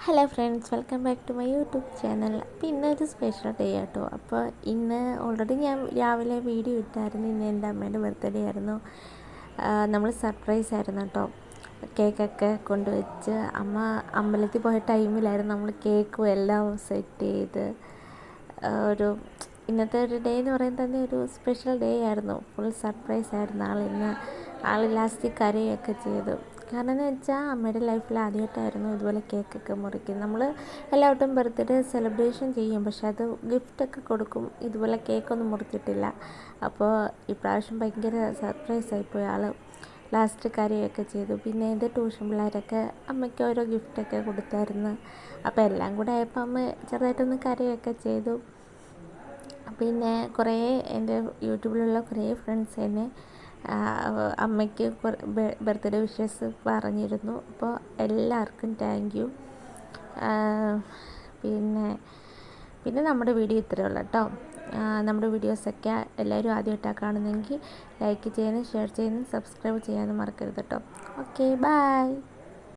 Hello friends, welcome back to my YouTube channel. അപ്പോൾ ഇന്നൊരു special day ആട്ടോ. അപ്പോൾ ഇന്ന് ഓൾറെഡി ഞാൻ രാവിലെ വീഡിയോ ഇട്ടായിരുന്നു. ഇന്ന് എൻ്റെ അമ്മേൻ്റെ ബർത്ത്ഡേ ആയിരുന്നു. നമ്മൾ സർപ്രൈസ് ആയിരുന്നു കേട്ടോ. കേക്കൊക്കെ കൊണ്ടുവച്ച് അമ്മ അമ്പലത്തിൽ പോയ ടൈമിലായിരുന്നു നമ്മൾ കേക്കും എല്ലാം സെറ്റ് ചെയ്ത് ഒരു ഇന്നത്തെ ഒരു ഡേ എന്ന് പറയുന്നത് തന്നെ ഒരു സ്പെഷ്യൽ ഡേ ആയിരുന്നു. ഫുൾ സർപ്രൈസ് ആയിരുന്നു. ആൾ ലാസ്റ്റ് കരയൊക്കെ ചെയ്തു. കാരണം എന്ന് വെച്ചാൽ അമ്മയുടെ ലൈഫിൽ ആദ്യമായിട്ടായിരുന്നു ഇതുപോലെ കേക്കൊക്കെ മുറിക്കുന്നത്. നമ്മൾ എല്ലാവട്ടും ബർത്ത്ഡേ സെലിബ്രേഷൻ ചെയ്യും, പക്ഷെ അത് ഗിഫ്റ്റൊക്കെ കൊടുക്കും. ഇതുപോലെ കേക്കൊന്നും മുറിച്ചിട്ടില്ല. അപ്പോൾ ഇപ്രാവശ്യം ഭയങ്കര സർപ്രൈസ് ആയിപ്പോയി. ആൾ ലാസ്റ്റ് കരയൊക്കെ ചെയ്തു. പിന്നെ എൻ്റെ ട്യൂഷൻ പിള്ളേരൊക്കെ അമ്മയ്ക്ക് ഓരോ ഗിഫ്റ്റൊക്കെ കൊടുത്തായിരുന്നു. അപ്പോൾ എല്ലാം കൂടെ ആയപ്പോൾ അമ്മ ചെറുതായിട്ടൊന്ന് കരയൊക്കെ ചെയ്തു. പിന്നെ കുറേ എൻ്റെ യൂട്യൂബിലുള്ള കുറേ ഫ്രണ്ട്സ് എന്നെ അമ്മയ്ക്ക് ബർത്ത്ഡേ വിഷസ് പറഞ്ഞിരുന്നു. അപ്പോൾ എല്ലാവർക്കും താങ്ക് യു. പിന്നെ നമ്മുടെ വീഡിയോ ഇത്രയേ ഉള്ളൂ കേട്ടോ. നമ്മുടെ വീഡിയോസൊക്കെ എല്ലാവരും ആദ്യമായിട്ടാണ് കാണുന്നതെങ്കിൽ ലൈക്ക് ചെയ്യാനും ഷെയർ ചെയ്യാനും സബ്സ്ക്രൈബ് ചെയ്യാനും മറക്കരുത് കേട്ടോ. Okay, by.